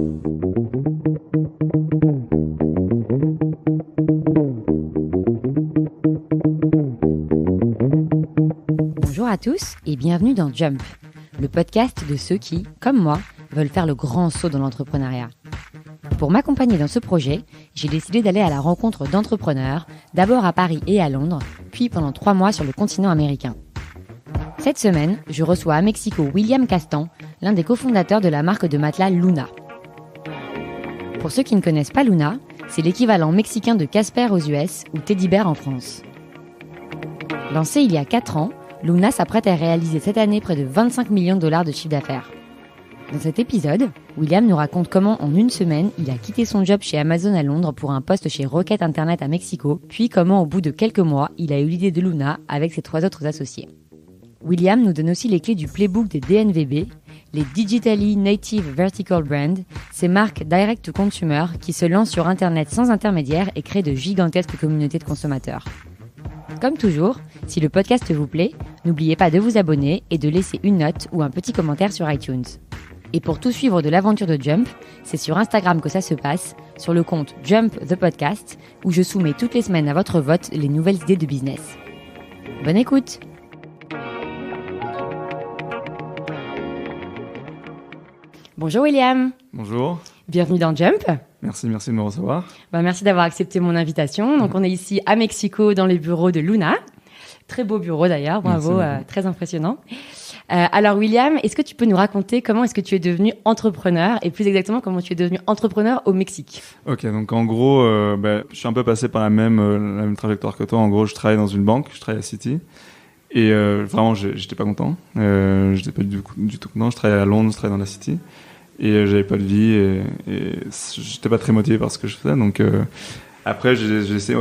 Bonjour à tous et bienvenue dans Jump, le podcast de ceux qui, comme moi, veulent faire le grand saut dans l'entrepreneuriat. Pour m'accompagner dans ce projet, j'ai décidé d'aller à la rencontre d'entrepreneurs, d'abord à Paris et à Londres, puis pendant 3 mois sur le continent américain. Cette semaine, je reçois à Mexico William Castan, l'un des cofondateurs de la marque de matelas Luna. Pour ceux qui ne connaissent pas Luna, c'est l'équivalent mexicain de Casper aux US ou Teddy Bear en France. Lancé il y a 4 ans, Luna s'apprête à réaliser cette année près de 25 millions de dollars de chiffre d'affaires. Dans cet épisode, William nous raconte comment en une semaine, il a quitté son job chez Amazon à Londres pour un poste chez Rocket Internet à Mexico, puis comment au bout de quelques mois, il a eu l'idée de Luna avec ses 3 autres associés. William nous donne aussi les clés du playbook des DNVB, les Digitally Native Vertical Brands, ces marques direct-to-consumer qui se lancent sur Internet sans intermédiaire et créent de gigantesques communautés de consommateurs. Comme toujours, si le podcast vous plaît, n'oubliez pas de vous abonner et de laisser une note ou un petit commentaire sur iTunes. Et pour tout suivre de l'aventure de Jump, c'est sur Instagram que ça se passe, sur le compte Jump the Podcast, où je soumets toutes les semaines à votre vote les nouvelles idées de business. Bonne écoute! Bonjour William. Bonjour. Bienvenue dans Jump. Merci de me recevoir. Merci d'avoir accepté mon invitation. Donc on est ici à Mexico dans les bureaux de Luna. Très beau bureau d'ailleurs, bravo, très impressionnant. Alors William, est-ce que tu peux nous raconter comment est-ce que tu es devenu entrepreneur et plus exactement comment tu es devenu entrepreneur au Mexique? Ok, donc en gros, je suis un peu passé par la même trajectoire que toi. En gros, je travaille dans une banque, je travaille à Citi. Et vraiment, j'étais pas content. J'étais pas du tout content. Je travaillais à Londres, je travaillais dans la City. Et j'avais pas de vie et j'étais pas très motivé par ce que je faisais. Donc après, j'ai essayé,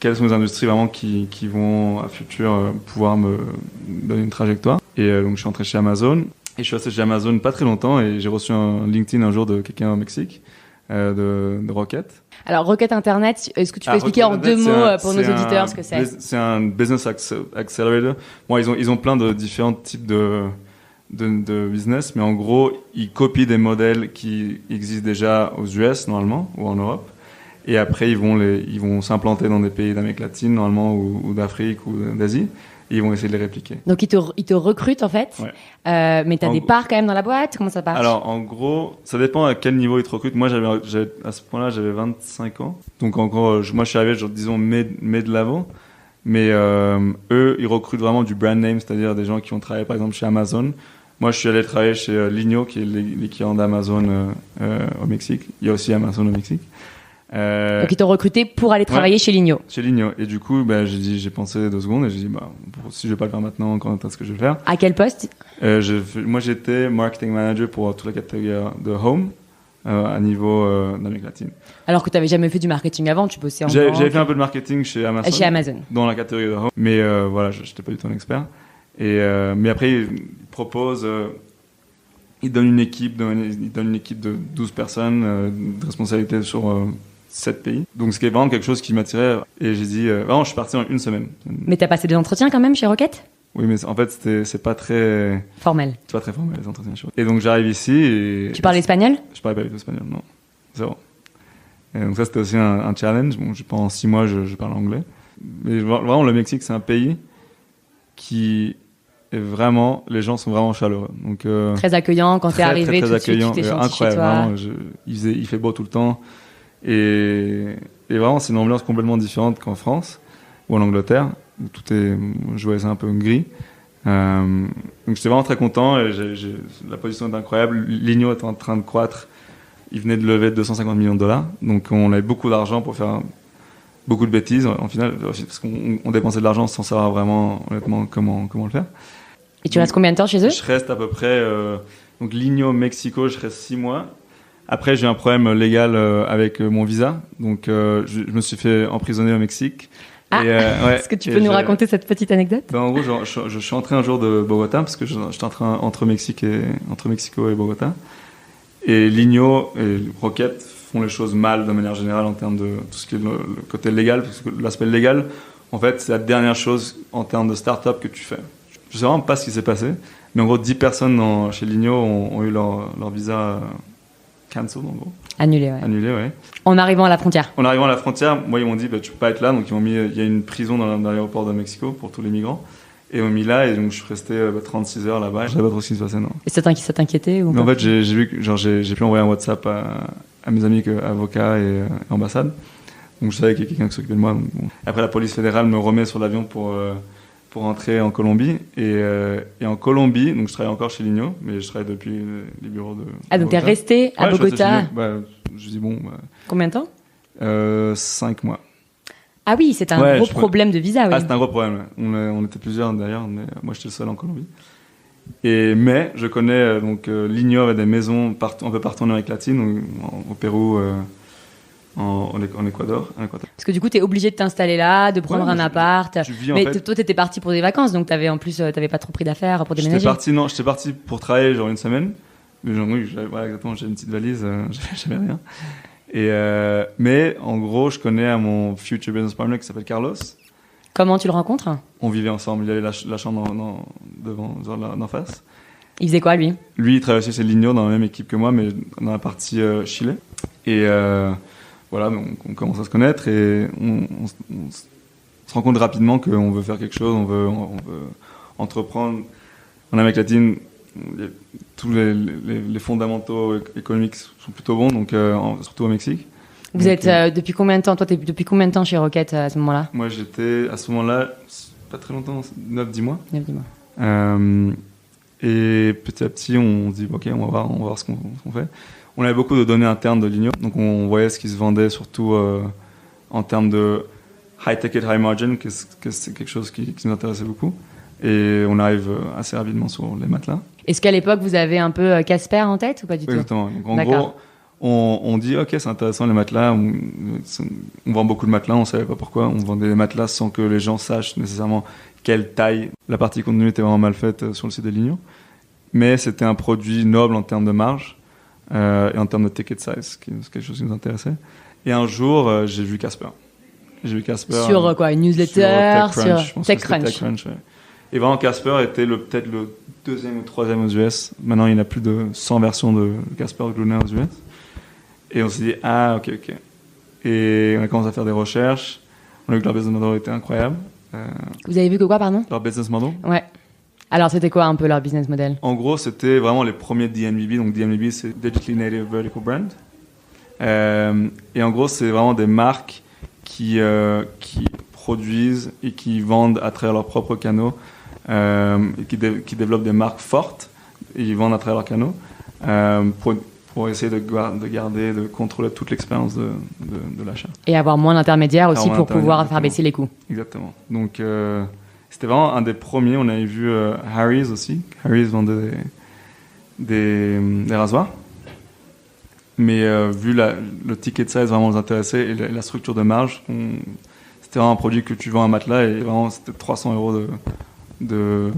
quelles sont les industries vraiment qui vont à futur pouvoir me donner une trajectoire. Et donc je suis entré chez Amazon. Et je suis resté chez Amazon pas très longtemps et j'ai reçu un LinkedIn un jour de quelqu'un au Mexique, de Rocket. Alors Rocket Internet, est-ce que tu peux expliquer en 2 mots pour nos auditeurs ce que c'est? C'est un business accelerator. Bon, ils ont plein de différents types de business, mais en gros, ils copient des modèles qui existent déjà aux US normalement ou en Europe, et après ils vont s'implanter dans des pays d'Amérique latine normalement ou d'Afrique ou d'Asie, et ils vont essayer de les répliquer. Donc ils te recrutent en fait, ouais. Mais t'as des parts quand même dans la boîte. Comment ça passe? Alors en gros, ça dépend à quel niveau ils te recrutent. Moi, à ce point-là, j'avais 25 ans, donc en gros, moi je suis arrivé disons mai de l'avant. Mais eux, ils recrutent vraiment du brand name, c'est-à-dire des gens qui ont travaillé par exemple chez Amazon. Moi, je suis allé travailler chez Linio, qui est l'équivalent d'Amazon au Mexique. Il y a aussi Amazon au Mexique. Donc, ils t'ont recruté pour aller travailler chez Linio. Chez Linio. Et du coup, j'ai pensé 2 secondes et j'ai dit, si je vais pas le faire maintenant, quand est-ce que je vais le faire? À quel poste? Moi, j'étais marketing manager pour toute la catégorie de home. À niveau d'Amérique latine. Alors que tu n'avais jamais fait du marketing avant, tu bossais en banque. J'avais fait un peu de marketing chez Amazon. Dans la catégorie de home. Mais voilà, je n'étais pas du tout un expert. Mais après, ils proposent, ils donnent une équipe de 12 personnes, de responsabilité sur 7 pays. Donc, ce qui est vraiment quelque chose qui m'attirait. Et j'ai dit, vraiment, je suis parti en 1 semaine. Mais tu as passé des entretiens quand même chez Rocket? Oui, mais en fait, c'est pas très... formel. C'est pas très formel, les entretiens. Et donc, j'arrive ici et... Tu parles espagnol? Je parlais pas du tout espagnol, non. Zéro. Et donc, ça, c'était aussi un challenge. Bon, pendant 6 mois, je parle anglais. Mais vraiment, le Mexique, c'est un pays qui est vraiment... Les gens sont vraiment chaleureux. Donc, très accueillant. Quand t'es arrivé, tout de suite, tu t'es senti chez toi. Vraiment, il fait beau tout le temps. Et vraiment, c'est une ambiance complètement différente qu'en France ou en Angleterre. Où tout est, je voyais ça un peu gris. Donc j'étais vraiment très content et la position est incroyable. Linio est en train de croître. Ils venaient de lever 250 millions de dollars. Donc on avait beaucoup d'argent pour faire beaucoup de bêtises en final, parce qu'on dépensait de l'argent sans savoir vraiment honnêtement comment le faire. Et tu restes combien de temps chez eux? Je reste à peu près, donc Linio Mexico, je reste 6 mois. Après j'ai un problème légal avec mon visa. Donc je me suis fait emprisonner au Mexique. Est-ce que tu peux nous raconter cette petite anecdote? En gros, je suis entré un jour de Bogota parce que j'étais en train entre Mexico et Bogota. Et Linio et Rocket font les choses mal de manière générale en termes de tout ce qui est le côté légal, parce que l'aspect légal, en fait, c'est la dernière chose en termes de start-up que tu fais. Je sais vraiment pas ce qui s'est passé, mais en gros, 10 personnes chez Linio ont eu leur visa cancelled en gros. Annulé, ouais. Annulé, ouais. En arrivant à la frontière. En arrivant à la frontière, moi ils m'ont dit tu peux pas être là, donc ils m'ont mis, il y a une prison dans l'aéroport de Mexico pour tous les migrants. Et ils m'ont mis là, et donc je suis resté 36 heures là-bas. Je savais pas trop ce qui se passait, non. Et ça t'inquiétait ou mais en fait, j'ai vu que j'ai pu envoyer un WhatsApp à mes amis avocats et ambassades. Donc je savais qu'il y avait quelqu'un qui s'occupait de moi. Donc, bon. Après, la police fédérale me remet sur l'avion pour rentrer en Colombie. Et en Colombie, donc je travaille encore chez Ligno, mais je travaille depuis les bureaux de. Ah, donc t'es resté à Bogota. Je dis bon. Combien de temps 5 mois. Ah oui, c'est un gros problème de visa. Oui. Ah, c'est un gros problème. On était plusieurs d'ailleurs, mais moi j'étais le seul en Colombie. Mais je connais donc Ligno avait des maisons un peu partout en Amérique latine, au Pérou, en Équateur. Parce que du coup, t'es obligé de t'installer là, de prendre un appart. Mais toi, t'étais parti pour des vacances, donc t'avais pas trop pris d'affaires pour déménager. J'étais parti pour travailler genre une semaine. Mais exactement, j'ai une petite valise, j'avais rien. Mais en gros, je connais mon future business partner qui s'appelle Carlos. Comment tu le rencontres ? On vivait ensemble. Il avait la chambre d'en face. Il faisait quoi, lui ? Lui, il travaillait chez Ligno dans la même équipe que moi, mais dans la partie Chili. Et voilà, donc on commence à se connaître et on se rend compte rapidement qu'on veut faire quelque chose, on veut entreprendre. En Amérique latine, tous les fondamentaux économiques sont plutôt bons, donc surtout au Mexique. Vous êtes depuis combien de temps ? Toi, t'es depuis combien de temps chez Rocket à ce moment-là ? Moi, j'étais à ce moment-là, pas très longtemps, 9-10 mois. 9-10 mois. Et petit à petit, on se dit, ok, on va voir ce qu'on fait. On avait beaucoup de données internes de Ligno, donc on voyait ce qui se vendait, surtout en termes de high ticket, high margin, que c'est quelque chose qui nous intéressait beaucoup. Et on arrive assez rapidement sur les matelas. Est-ce qu'à l'époque, vous avez un peu Casper en tête ou pas du tout ? Exactement. Donc, en gros, on dit, ok, c'est intéressant les matelas, on vend beaucoup de matelas, on ne savait pas pourquoi, on vendait des matelas sans que les gens sachent nécessairement quelle taille. La partie contenu était vraiment mal faite sur le site de Ligno, mais c'était un produit noble en termes de marge et en termes de ticket size, c'est quelque chose qui nous intéressait. Et un jour, j'ai vu Casper. Sur quoi, une newsletter, sur TechCrunch. Ouais. Et vraiment, Casper était peut-être le 2e ou 3e aux US. Maintenant, il y en a plus de 100 versions de Casper de Luna aux US. Et on s'est dit, ok. Et on a commencé à faire des recherches. On a vu que leur business model était incroyable. Vous avez vu que quoi, pardon ? Leur business model. Ouais. Alors, c'était quoi un peu leur business model ? En gros, c'était vraiment les premiers DNVB. Donc, DNVB, c'est Digitally Native Vertical Brand. Et en gros, c'est vraiment des marques qui produisent et qui vendent à travers leurs propres canaux, et qui développent des marques fortes et ils vendent à travers leurs canaux pour essayer de contrôler toute l'expérience de l'achat. Et avoir moins d'intermédiaires aussi pour pouvoir faire baisser les coûts. Exactement. Donc c'était vraiment un des premiers. On avait vu Harry's aussi. Harry's vendait des rasoirs. Mais vu le ticket size vraiment nous intéressait et la structure de marge, c'était vraiment un produit que tu vends un matelas et vraiment c'était 300 € de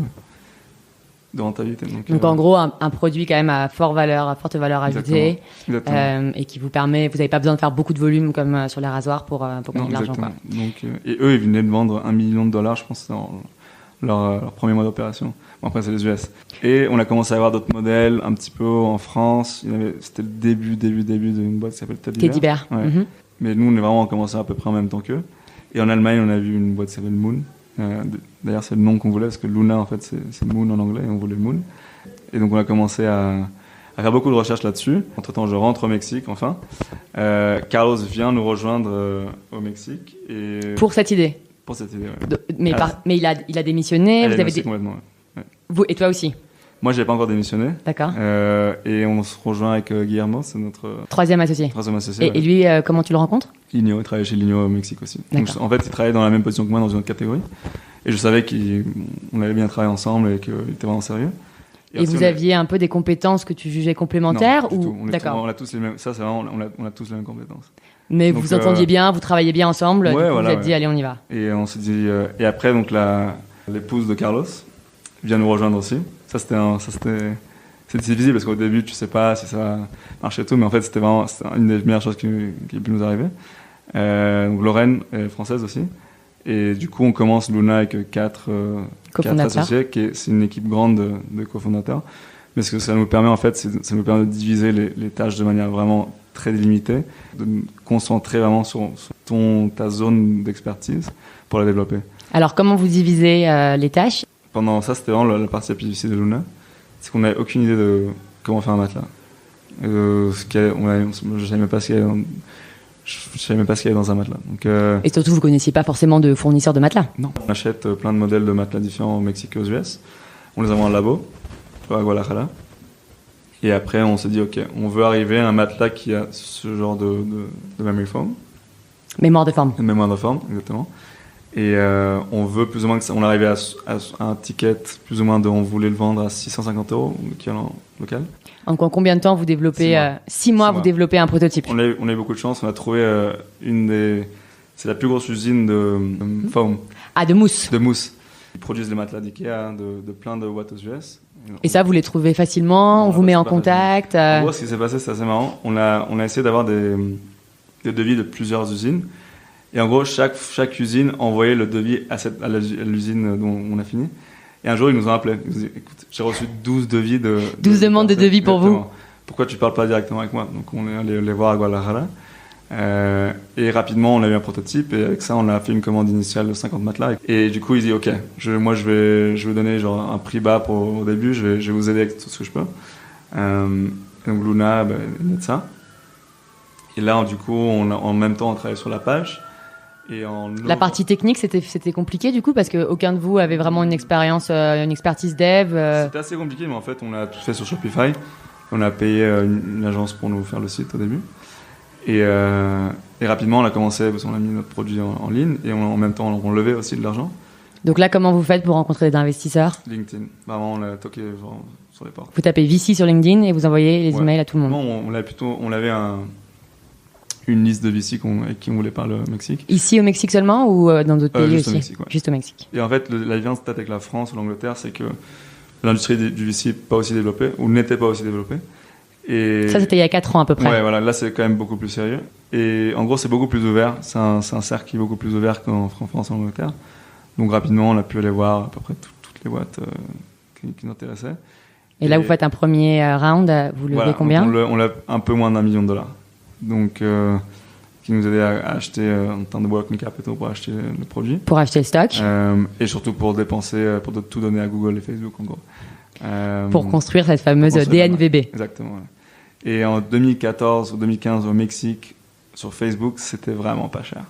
rentabilité. Donc en gros, un produit quand même à forte valeur ajoutée. Exactement. Et qui vous permet, vous n'avez pas besoin de faire beaucoup de volume comme sur les rasoirs pour gagner de l'argent. Donc, et eux, ils venaient de vendre $1 million, je pense, dans leur premier mois d'opération. Bon, après, c'est les US. Et on a commencé à avoir d'autres modèles, un petit peu en France. C'était le début d'une boîte qui s'appelle Teddy Bear. Ouais. Mm-hmm. Mais nous, on est vraiment commencé à peu près en même temps qu'eux. Et en Allemagne, on a vu une boîte qui s'appelle Moon. D'ailleurs, c'est le nom qu'on voulait, parce que Luna, en fait, c'est Moon en anglais, et on voulait Moon. Et donc, on a commencé à faire beaucoup de recherches là-dessus. Entre-temps, je rentre au Mexique, enfin. Carlos vient nous rejoindre au Mexique. Pour cette idée. Pour cette idée, ouais. Mais il a démissionné. Vous avez complètement, ouais. Vous, et toi aussi. Moi, j'ai pas encore démissionné. D'accord. Et on se rejoint avec Guillermo, c'est notre troisième associé. Et lui, comment tu le rencontres ? Ligno, il travaillait chez Ligno au Mexique aussi. Donc, en fait, il travaillait dans la même position que moi, dans une autre catégorie. Et je savais qu'on allait bien travailler ensemble et qu'il était vraiment sérieux. Et vous aviez un peu des compétences que tu jugeais complémentaires ou tout. D'accord. On a tous les mêmes. Ça, c'est vraiment, on a tous les mêmes compétences. Mais donc, vous entendiez bien, vous travailliez bien ensemble. Ouais, vous êtes dit, allez, on y va. Et on s'est dit. Et après, donc l'épouse de Carlos vient nous rejoindre aussi. C'est difficile parce qu'au début, tu sais pas si ça va marcher et tout, mais en fait, c'était une des meilleures choses qui a pu nous arriver. Donc Lorraine est française aussi. Et du coup, on commence Luna avec 4 associés. C'est une équipe grande de cofondateurs. Mais ce que ça nous permet, en fait, ça nous permet de diviser les tâches de manière vraiment très délimitée, de nous concentrer vraiment sur ta zone d'expertise pour la développer. Alors, comment vous divisez les tâches? Pendant ça, c'était vraiment la partie la plus difficile de Luna. C'est qu'on n'avait aucune idée de comment faire un matelas. Je savais même pas ce qu'il y avait dans un matelas. Donc, Et surtout, vous ne connaissiez pas forcément de fournisseurs de matelas? Non. On achète plein de modèles de matelas différents au Mexique et aux US. On les envoie en labo, à Guadalajara. Et après, on s'est dit, OK, on veut arriver à un matelas qui a ce genre de memory foam. Mémoire de forme. Mémoire de forme, exactement. Et on veut plus ou moins on arrivait à un ticket plus ou moins on voulait le vendre à 650 €, l'équivalent local. En combien de temps vous développez 6 mois, vous développez un prototype? On a eu beaucoup de chance, on a trouvé c'est la plus grosse usine de foam. Ah, de mousse. De mousse. Ils produisent les matelas d'Ikea de plein de watts aux US. Et ça, vous les trouvez facilement? On vous met en contact? En gros, ce qui s'est passé, c'est assez marrant. On a essayé d'avoir des devis de plusieurs usines. Et en gros, chaque usine envoyait le devis à l'usine dont on a fini. Et un jour, ils nous ont appelés. Ils nous ont dit, écoute, j'ai reçu 12 devis 12 demandes de devis pour vous. Pourquoi tu parles pas directement avec moi? Donc, on est allé les voir à Guadalajara. Et rapidement, on a eu un prototype. Et avec ça, on a fait une commande initiale de 50 matelas. Et du coup, ils disent, OK, moi, je vais donner genre un prix bas au début. Je vais vous aider avec tout ce que je peux. Donc, Luna, il y a de ça. Et là, du coup, en même temps, on travaille sur la page. La partie technique, c'était compliqué du coup parce qu'aucun de vous avait vraiment une expertise dev. C'était assez compliqué, mais en fait, on a tout fait sur Shopify. On a payé une agence pour nous faire le site au début. Et rapidement, on a commencé, parce qu'on a mis notre produit en ligne et en même temps, on levait aussi de l'argent. Donc là, comment vous faites pour rencontrer des investisseurs? LinkedIn. Vraiment, on a toqué sur les portes. Vous tapez VC sur LinkedIn et vous envoyez les emails à tout le monde? Non, on avait une liste de VC avec qui on voulait parler au Mexique. Ici au Mexique seulement ou dans d'autres pays juste aussi? Au Mexique, ouais. Juste au Mexique. Et en fait, la différence peut-être avec la France ou l'Angleterre, c'est que l'industrie du VC n'est pas aussi développée, ou n'était pas aussi développée. Et ça, c'était il y a 4 ans à peu près. Ouais, voilà, là, c'est quand même beaucoup plus sérieux. Et en gros, c'est beaucoup plus ouvert. C'est un cercle qui est beaucoup plus ouvert qu'en France ou en Angleterre. Donc rapidement, on a pu aller voir à peu près toutes les boîtes qui nous intéressaient. Et là, vous faites un premier round, vous levez combien? On lève un peu moins $1 million. Donc, qui nous aidait à acheter en termes de working capital pour acheter le produit. Pour acheter le stock. Et surtout pour dépenser, pour tout donner à Google et Facebook en gros. Pour construire cette fameuse DNVB. Exactement. Ouais. Et en 2014 ou 2015 au Mexique, sur Facebook, c'était vraiment pas cher.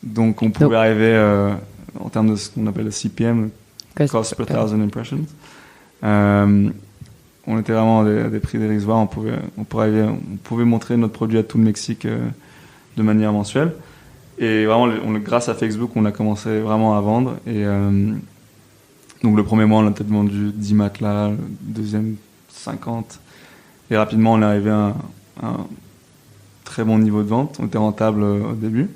Donc on pouvait arriver en termes de ce qu'on appelle le CPM, Cost per Thousand Impressions. On était vraiment à des prix dérisoires. On pouvait montrer notre produit à tout le Mexique de manière mensuelle. Et vraiment, grâce à Facebook, on a commencé vraiment à vendre. Et donc le premier mois, on a peut-être vendu 10 matelas, le deuxième 50. Et rapidement, on est arrivé à un très bon niveau de vente. On était rentable au début.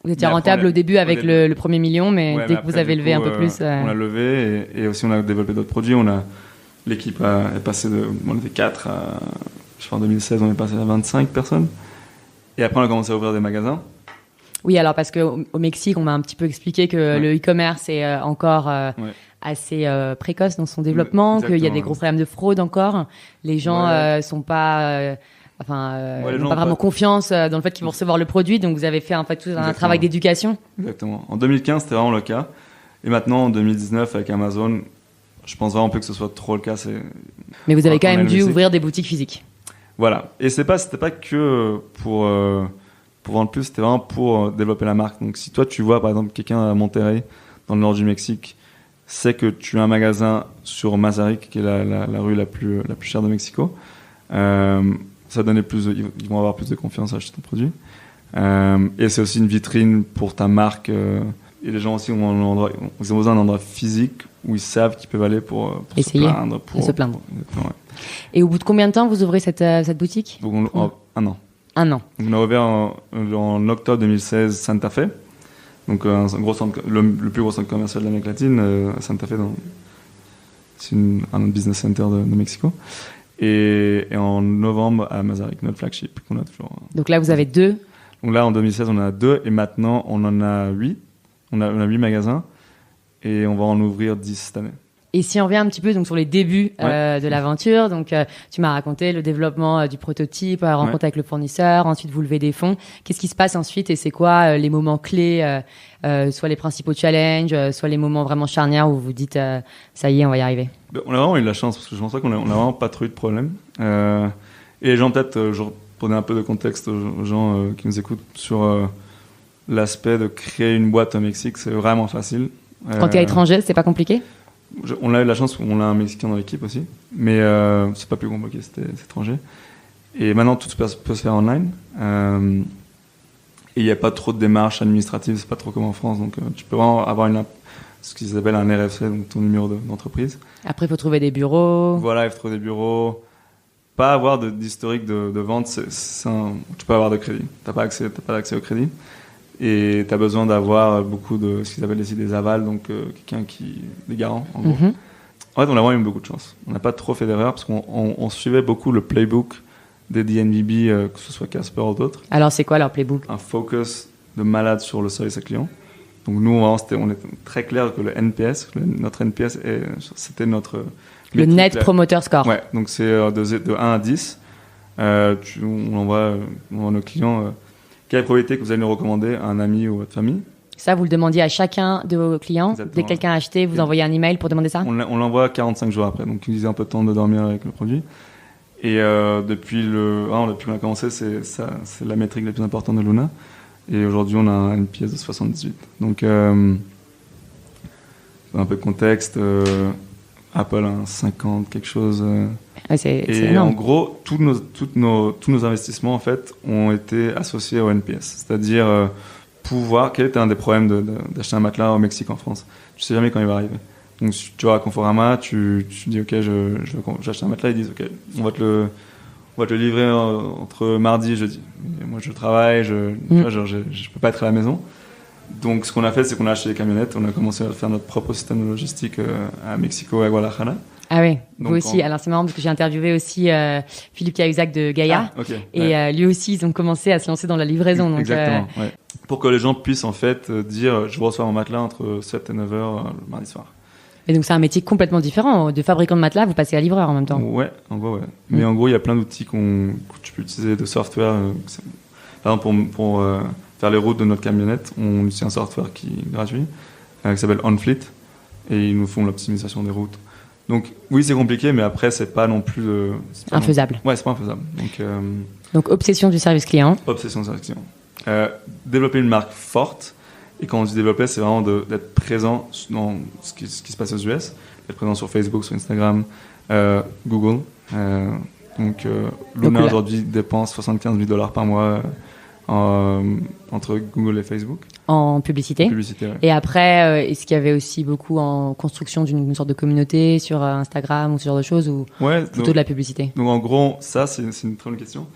Vous étiez rentable au début avec le premier million, mais dès que vous avez levé un peu plus... On a levé et aussi on a développé d'autres produits. L'équipe est passée on était 4 je crois en 2016, on est passé à 25 personnes. Et après, on a commencé à ouvrir des magasins. Oui, alors parce qu'au Mexique, on m'a un petit peu expliqué que le e-commerce est encore assez précoce dans son développement, qu'il y a des gros problèmes de fraude encore. Les gens sont pas... n'ont pas vraiment confiance dans le fait qu'ils vont recevoir le produit. Donc, vous avez fait en fait tout un travail d'éducation. Exactement. En 2015, c'était vraiment le cas. Et maintenant, en 2019, avec Amazon, je pense vraiment peu que ce soit trop le cas. Mais vous avez quand même dû ouvrir des boutiques physiques. Voilà. Et c'était pas que pour vendre plus, c'était vraiment pour développer la marque. Donc, si toi, tu vois, par exemple, quelqu'un à Monterrey, dans le nord du Mexique, sait que tu as un magasin sur Mazarik, qui est la rue la plus chère de Mexico, ça donnait ils vont avoir plus de confiance à acheter ton produit. Et c'est aussi une vitrine pour ta marque. Et les gens aussi ils ont besoin d'un endroit physique où ils savent qu'ils peuvent aller pour essayer se plaindre. Se plaindre. Et au bout de combien de temps vous ouvrez cette boutique? Un an. Un an. On a ouvert en octobre 2016 Santa Fe. Donc le plus gros centre commercial d'Amérique latine, Santa Fe, c'est un business center de Mexico. Et en novembre à Mazarik, notre flagship qu'on a toujours. Donc là vous avez 2. Donc là en 2016 on en a 2 et maintenant on en a 8. On a 8 magasins et on va en ouvrir 10 cette année. Et si on revient un petit peu donc sur les débuts de l'aventure, donc tu m'as raconté le développement du prototype, la rencontre avec le fournisseur, ensuite vous levez des fonds. Qu'est-ce qui se passe ensuite et c'est quoi les moments clés, soit les principaux challenges, soit les moments vraiment charnières où vous vous dites ça y est, on va y arriver? On a vraiment eu de la chance parce que je pense pas qu'on a vraiment pas trop eu de problème. Et les gens peut-être, pour donner un peu de contexte aux gens qui nous écoutent sur l'aspect de créer une boîte au Mexique, c'est vraiment facile. Quand tu es étranger, c'est pas compliqué? On a eu la chance qu'on a un Mexicain dans l'équipe aussi, mais c'est pas plus compliqué, c'était étranger. Et maintenant, tout peut se faire online. Et il n'y a pas trop de démarches administratives, c'est pas trop comme en France. Donc, tu peux vraiment avoir ce qu'ils appellent un RFC, donc ton numéro d'entreprise. Après, il faut trouver des bureaux. Voilà, il faut trouver des bureaux. Pas avoir d'historique de vente, tu peux avoir de crédit. T'as pas accès au crédit. Et tu as besoin d'avoir beaucoup de ce qu'ils appellent ici des avals, donc des garants, en gros. En fait, on a vraiment eu beaucoup de chance. On n'a pas trop fait d'erreurs parce qu'on suivait beaucoup le playbook des DNVB, que ce soit Casper ou d'autres. Alors, c'est quoi leur playbook? Un focus de malade sur le service client. Donc, nous, on était très clair que le NPS, notre NPS, c'était notre... Le Net Promoter Score. Ouais, donc c'est de 1 à 10. On envoie nos clients... quelle est la probabilité que vous allez nous recommander à un ami ou à votre famille? Ça, vous le demandiez à chacun de vos clients. Exactement. Dès que quelqu'un a acheté, vous envoyez un email pour demander ça? On l'envoie 45 jours après, donc il nous a un peu de temps de dormir avec le produit. Et depuis qu'on a commencé, c'est la métrique la plus importante de Luna. Et aujourd'hui, on a une pièce de 78. Donc, un peu de contexte, Apple a un 50 quelque chose. C'est et énorme. En gros, tous nos investissements en fait ont été associés au NPS, c'est-à-dire quel était un des problèmes d'acheter un matelas au Mexique, en France. Tu sais jamais quand il va arriver. Donc tu vas à Conforama, tu dis ok, j'achète un matelas, ils disent ok, on va te le livrer entre mardi et jeudi. Et moi je travaille, je peux pas être à la maison. Donc ce qu'on a fait, c'est qu'on a acheté des camionnettes, on a commencé à faire notre propre système de logistique à Mexico et à Guadalajara. Ah oui, vous aussi. Alors c'est marrant parce que j'ai interviewé aussi Philippe Cahuzac de Gaïa. Et lui aussi, ils ont commencé à se lancer dans la livraison. Donc, exactement, ouais. Pour que les gens puissent en fait dire je reçois mon matelas entre 7 et 9 heures le mardi soir. Et donc c'est un métier complètement différent. De fabricant de matelas, vous passez à livreur en même temps. Ouais, en gros, ouais. Mais en gros, il y a plein d'outils que tu peux utiliser de software. Par exemple, pour faire les routes de notre camionnette, on utilise un software qui est gratuit, qui s'appelle OnFleet, et ils nous font l'optimisation des routes. Donc oui, c'est compliqué, mais après, c'est pas non plus... infaisable. Ouais, c'est pas infaisable. Donc obsession du service client. Obsession du service client. Développer une marque forte, et quand on dit développer, c'est vraiment d'être présent dans ce qui se passe aux US, d'être présent sur Facebook, sur Instagram, Google. Donc Luna aujourd'hui dépense $75 000 par mois entre Google et Facebook. En publicité. Ouais. Et après, est-ce qu'il y avait aussi beaucoup en construction d'une sorte de communauté sur Instagram ou ce genre de choses, ou plutôt de la publicité? Donc en gros, ça c'est une très bonne question.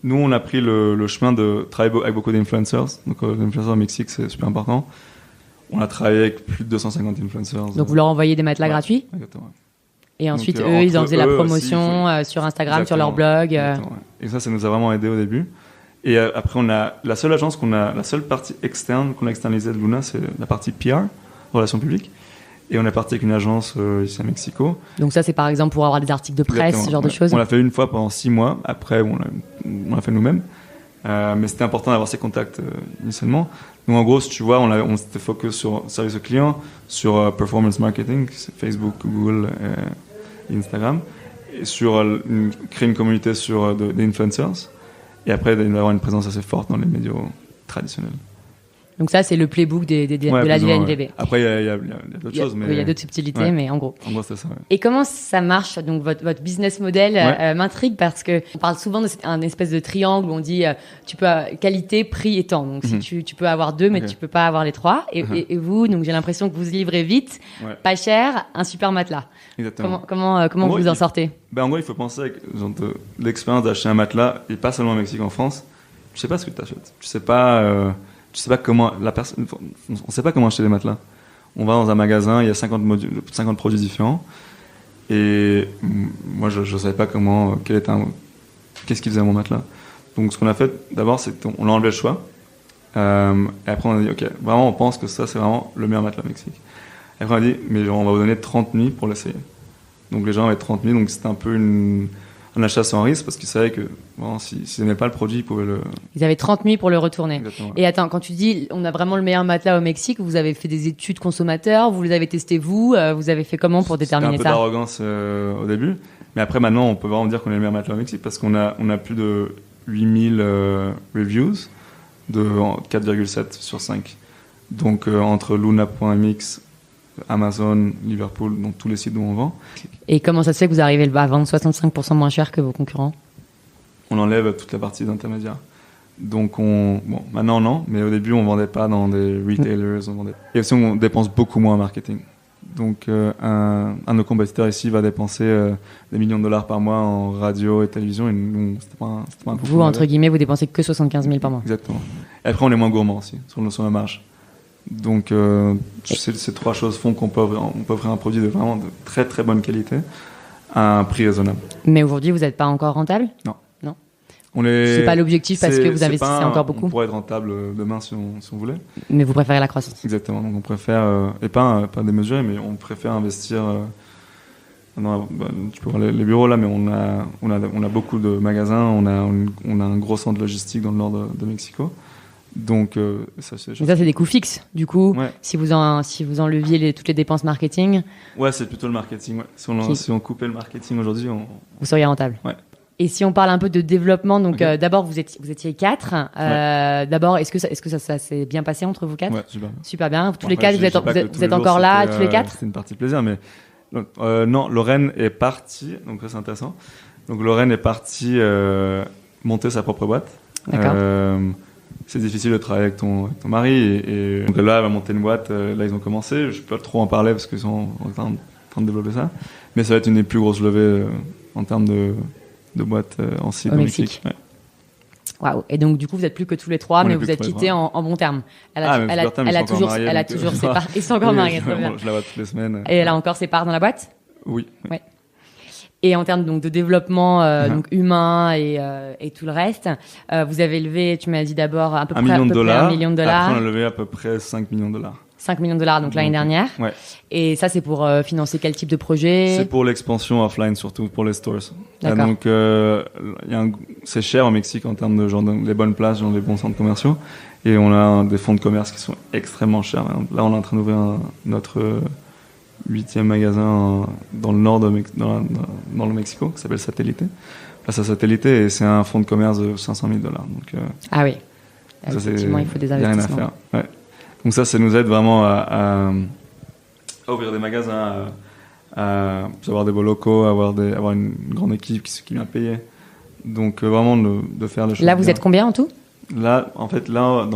Nous, on a pris le chemin de travailler avec beaucoup d'influencers. Donc les influenceurs au Mexique, c'est super important. On a travaillé avec plus de 250 influencers. Donc vous leur envoyez des matelas gratuits? Exactement. Et ensuite, ils en faisaient la promotion aussi, sur Instagram, sur leur blog. Et ça nous a vraiment aidé au début. Et après, on a la seule partie externe qu'on a externalisée de Luna, c'est la partie PR, relations publiques. Et on est parti avec une agence ici à Mexico. Donc ça, c'est par exemple pour avoir des articles de presse, ce genre de choses? On l'a fait une fois pendant 6 mois. Après, on l'a fait nous-mêmes. Mais c'était important d'avoir ces contacts initialement. Donc en gros, si tu vois, on s'était focus sur service au client, sur performance marketing, c'est Facebook, Google et Instagram, et sur créer une communauté sur des influencers. Et après, d'avoir une présence assez forte dans les médias traditionnels. Donc ça, c'est le playbook de la DNVB. Ouais. Après, il y a d'autres choses. Il y a d'autres subtilités, mais en gros. En gros, c'est ça. Ouais. Et comment ça marche? Donc votre business model m'intrigue parce que on parle souvent d'un espèce de triangle où on dit tu peux qualité, prix et temps. Donc si tu peux avoir deux, mais tu peux pas avoir les trois. Et vous, donc j'ai l'impression que vous livrez vite, pas cher, un super matelas. Exactement. Comment vous en sortez? En gros, il faut penser avec l'expérience d'acheter un matelas, et pas seulement au Mexique, en France. Tu sais pas ce que tu achètes. Tu sais pas comment on sait pas comment acheter des matelas. On va dans un magasin, il y a 50 produits différents, et moi je savais pas qu'est-ce qui faisait mon matelas. Donc ce qu'on a fait d'abord, c'est qu'on a enlevé le choix, et après on a dit ok, vraiment on pense que ça c'est vraiment le meilleur matelas au Mexique. Et après, on a dit, mais genre, on va vous donner 30 nuits pour l'essayer. Donc les gens avaient 30 nuits, donc c'était un peu un achat sans risque parce qu'ils savaient que bon, s'ils n'aimaient pas le produit, ils pouvaient le... Ils avaient 30 nuits pour le retourner. Exactement. Et attends, quand tu dis on a vraiment le meilleur matelas au Mexique, vous avez fait des études consommateurs, vous les avez testés vous avez fait comment pour déterminer C'était un peu ça? d'arrogance au début, mais après maintenant on peut vraiment dire qu'on est le meilleur matelas au Mexique parce qu'on a plus de 8000 reviews de 4,7 sur 5. Donc entre Luna.mx, Amazon, Liverpool, donc tous les sites où on vend. Et comment ça se fait que vous arrivez à vendre 65% moins cher que vos concurrents? On enlève toute la partie d'intermédiaire. Donc maintenant non, mais au début on vendait pas dans des retailers, et aussi on dépense beaucoup moins en marketing. Donc un de nos compétiteurs ici va dépenser des millions de dollars par mois en radio et télévision, et nous c'était pas un coup. Vous entre guillemets vous dépensez que 75 000 par mois. Exactement. Et après on est moins gourmand aussi sur la marge. Donc ces trois choses font qu'on peut offrir un produit de vraiment de très très bonne qualité à un prix raisonnable. Mais aujourd'hui vous n'êtes pas encore rentable? Non. Non. C'est pas l'objectif parce que vous investissez encore beaucoup. On pourrait être rentable demain si on voulait. Mais vous préférez la croissance. Exactement. Donc on préfère et pas démesuré, mais on préfère investir. Tu peux voir les bureaux là, mais on a beaucoup de magasins. On a un gros centre logistique dans le nord de Mexico. Donc ça c'est. Mais ça c'est des coûts fixes. Du coup, ouais. si vous enleviez toutes les dépenses marketing. Ouais, c'est plutôt le marketing. Ouais. Si on coupait le marketing aujourd'hui, vous seriez rentable. Ouais. Et si on parle un peu de développement, donc okay. d'abord vous étiez 4. Ouais. D'abord, est-ce que ça s'est bien passé entre vous 4? Ouais, super bien. Tous les 4, vous êtes encore là, tous les 4? C'était une partie de plaisir, mais non, Lorraine est partie, donc ça c'est intéressant. Donc Lorraine est partie monter sa propre boîte. D'accord. C'est difficile de travailler avec ton mari, et donc là elle va monter une boîte. Là ils ont commencé. Je peux pas trop en parler parce qu'ils sont en train de développer ça, mais ça va être une des plus grosses levées en termes de boîte en site au Mexique. Ouais. Waouh. Et donc du coup vous êtes plus que tous les trois, mais vous êtes quittés en bons termes. Elle a toujours ses parts. Ils sont encore mariés. Je la vois toutes les semaines. Et elle a encore ses parts dans la boîte? Oui. Ouais. Et en termes donc de développement donc humain et tout le reste, vous avez levé, tu m'as dit d'abord à peu près $1 million. Après on a levé à peu près $5 millions. $5 millions donc l'année dernière. Ouais. Et ça, c'est pour financer quel type de projet? C'est pour l'expansion offline, surtout pour les stores. D'accord. Donc, c'est cher au Mexique en termes de les bonnes places, les bons centres commerciaux. Et on a des fonds de commerce qui sont extrêmement chers. Là, on est en train d'ouvrir notre 8e magasin dans le nord dans le Mexico, qui s'appelle Satellite. Place à Satellite, et c'est un fonds de commerce de $500 000. Donc, ah oui. Ça, effectivement, il faut des investissements. Il n'y a rien à faire. Ouais. Donc ça nous aide vraiment à ouvrir des magasins, à avoir des beaux locaux, avoir une grande équipe qui vient payer. Donc vraiment de faire les choses. Là, vous êtes combien en tout? Là, en fait, dans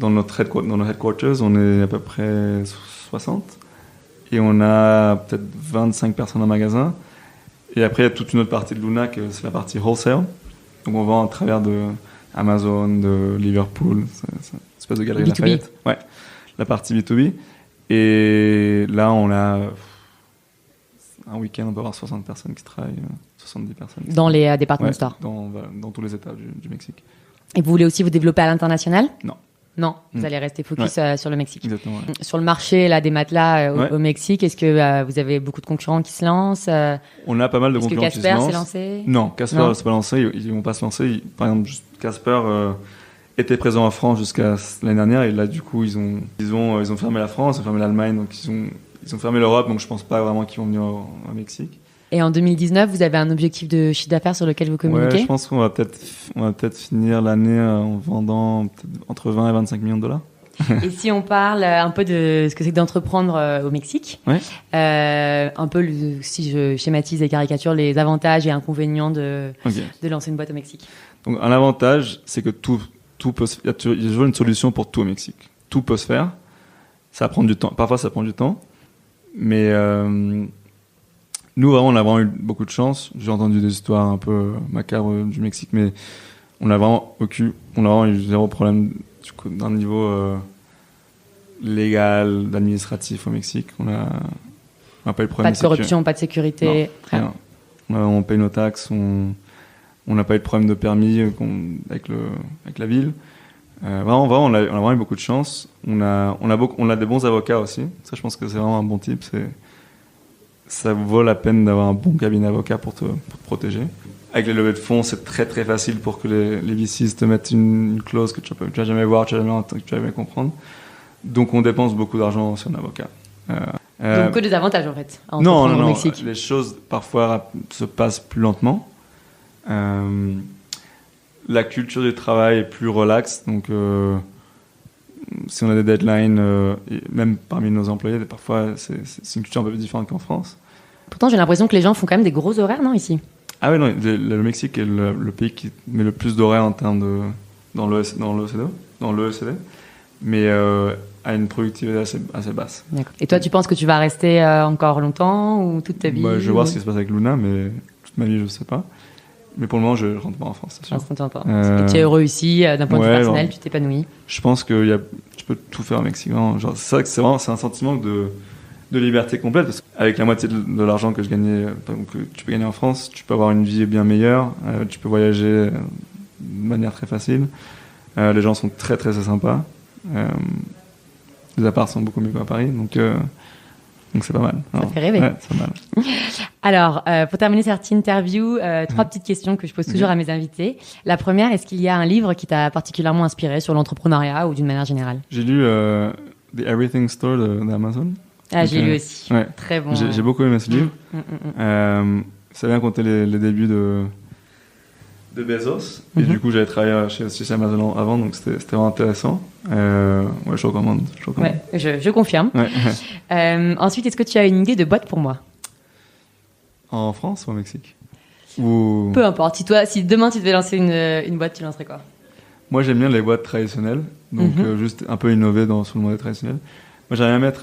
notre headquarters, on est à peu près 60. Et on a peut-être 25 personnes en magasin. Et après, il y a toute une autre partie de Luna, c'est la partie wholesale. Donc on vend à travers de Amazon, de Liverpool, c'est une espèce de galerie B2B. Lafayette. Ouais, la partie B2B. Et là, on a un week-end, on peut avoir 60 personnes qui travaillent, 70 personnes. Dans les department stores. Dans tous les États du Mexique. Et vous voulez aussi vous développer à l'international? Non, vous allez rester focus sur le Mexique. Exactement. Ouais. Sur le marché des matelas au Mexique, est-ce que vous avez beaucoup de concurrents qui se lancent? On a pas mal de concurrents qui se lancent. Casper s'est lancé? Non, Casper ne s'est pas lancé. Ils vont pas se lancer. Par exemple, Casper était présent en France jusqu'à l'année dernière, et là du coup ils ont fermé la France, ils ont fermé l'Allemagne, donc ils ont fermé l'Europe, donc je pense pas vraiment qu'ils vont venir au Mexique. Et en 2019, vous avez un objectif de chiffre d'affaires sur lequel vous communiquez? Ouais, je pense qu'on va peut-être finir l'année en vendant entre 20 et 25 millions de dollars. Et si on parle un peu de ce que c'est que d'entreprendre au Mexique, ouais. Un peu, si je schématise et caricature, les avantages et inconvénients de lancer une boîte au Mexique. Donc un avantage, c'est que tout peut il y a toujours une solution pour tout au Mexique. Tout peut se faire. Ça va prendre du temps. Parfois, ça prend du temps. Mais nous, vraiment, on a vraiment eu beaucoup de chance. J'ai entendu des histoires un peu macabres du Mexique, mais on a vraiment eu zéro problème d'un niveau légal, administratif au Mexique. On n'a pas eu de problème. Pas de corruption, pas de sécurité. Non, rien. On paye nos taxes. On n'a pas eu de problème de permis avec la ville. Vraiment, on a vraiment eu beaucoup de chance. On a des bons avocats aussi. Ça, je pense que c'est vraiment un bon type. Ça vaut la peine d'avoir un bon cabinet d'avocat pour te protéger. Avec les levées de fonds, c'est très très facile pour que les VCs te mettent une clause que tu vas jamais voir, que tu vas jamais comprendre. Donc on dépense beaucoup d'argent sur un avocat. Donc que des avantages en fait. Non, au Mexique. Les choses parfois se passent plus lentement. La culture du travail est plus relaxe, donc si on a des deadlines, et même parmi nos employés, parfois c'est une culture un peu plus différente qu'en France. Pourtant, j'ai l'impression que les gens font quand même des gros horaires, non, ici? Ah oui, non, le Mexique est le pays qui met le plus d'horaires en termes de dans l'OECD, mais à une productivité assez basse. D'accord. Et toi, tu penses que tu vas rester encore longtemps ou toute ta vie? Je vais voir ce qui se passe avec Luna, mais toute ma vie, je ne sais pas. Mais pour le moment, je rentre pas en France, c'est sûr. Et tu es heureux ici, d'un point de vue personnel, tu t'épanouis? Je pense que tu peux tout faire au Mexique. C'est vrai que c'est un sentiment de liberté complète. Parce qu'avec la moitié de l'argent que je gagnais, que tu peux gagner en France, tu peux avoir une vie bien meilleure, tu peux voyager de manière très facile. Les gens sont très très sympas. Les apparts sont beaucoup mieux qu'à Paris, donc c'est pas mal. Ça fait rêver. Ouais, c'est pas mal. Alors, pour terminer cette interview, 3 petites questions que je pose toujours à mes invités. La première, est-ce qu'il y a un livre qui t'a particulièrement inspiré sur l'entrepreneuriat ou d'une manière générale? J'ai lu The Everything Store d'Amazon. J'ai lu aussi. Ouais. Très bon. J'ai beaucoup aimé ce livre. Ça vient compter les débuts de Bezos. Et du coup, j'avais travaillé chez Amazon avant, donc c'était vraiment intéressant. Je recommande. Ouais, je confirme. Ouais. Ensuite, est-ce que tu as une idée de boîte pour moi? En France ou au Mexique? Peu importe. Si demain tu devais lancer une boîte, tu lancerais quoi? Moi, j'aime bien les boîtes traditionnelles, donc juste un peu innover sur le modèle traditionnel. Moi, j'aimerais bien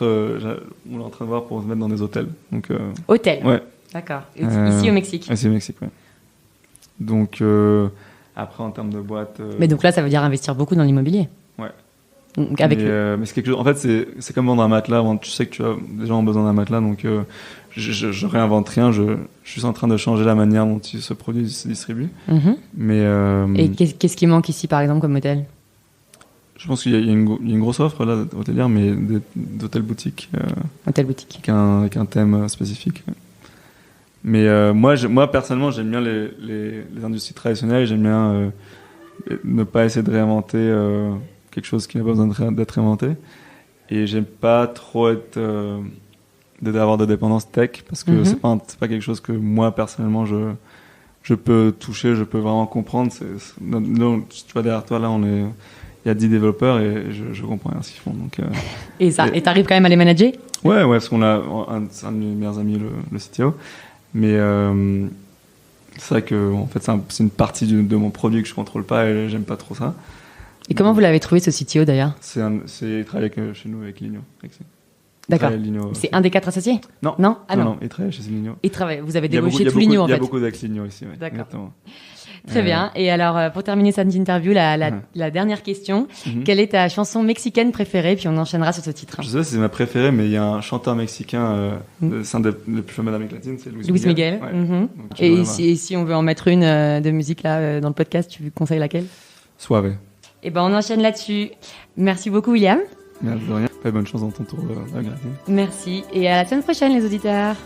on est en train de voir pour se mettre dans des hôtels. Hôtels? Ouais. D'accord. Ici au Mexique? Ici au Mexique, ouais. Donc, après, en termes de boîte... Mais donc là, ça veut dire investir beaucoup dans l'immobilier? Ouais. Donc mais c'est quelque chose... En fait, c'est comme vendre un matelas. Tu sais que les gens ont besoin d'un matelas, donc je réinvente rien. Je suis en train de changer la manière dont ce produit se distribue. Mais, Et qu'est-ce qui manque ici, par exemple, comme hôtel? Je pense qu'il y a une grosse offre là hôtelière, mais d'hôtels boutiques. Hôtel boutique. Avec un thème spécifique. Ouais. Mais moi personnellement, j'aime bien les industries traditionnelles. J'aime bien ne pas essayer de réinventer quelque chose qui n'a pas besoin d'être inventé. Et j'aime pas trop d'avoir de dépendance tech, parce que c'est pas quelque chose que moi personnellement je peux toucher, je peux vraiment comprendre. Tu vois, derrière toi là, il y a 10 développeurs et je comprends rien ce qu'ils font. Donc, et t'arrives quand même à les manager? Ouais, parce qu'on a un de mes meilleurs amis, le CTO. Mais c'est vrai que en fait, c'est une partie de mon produit que je contrôle pas et j'aime pas trop ça. Et comment vous l'avez trouvé, ce CTO d'ailleurs? Il travaille chez nous avec Ligno. D'accord. C'est un des 4 associés? Non. Non, il travaille chez Ligno. Vous avez débauché tout Ligno en fait? Il y a beaucoup d'ex-Ligno ici. Ouais, d'accord. Exactement. Très bien. Et alors, pour terminer cette interview, la dernière question. Quelle est ta chanson mexicaine préférée? Puis on enchaînera sur ce titre. Je sais pas si c'est ma préférée, mais il y a un chanteur mexicain, c'est un des plus fameux d'Amérique latine, c'est Luis Miguel. Ouais. Et si on veut en mettre une de musique là dans le podcast, tu conseilles laquelle? Suave. Et ben on enchaîne là-dessus. Merci beaucoup, William. Merci de rien. Bonne chance dans ton tour à Gratin. Merci. Et à la semaine prochaine, les auditeurs.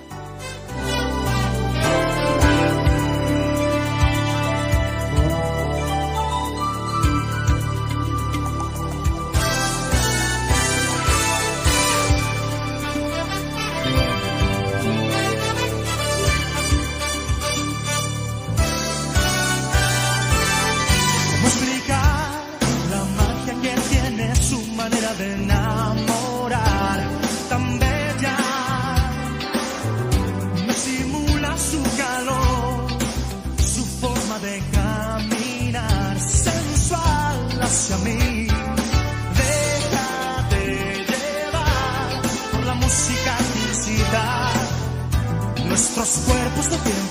Nuestros cuerpos no tienen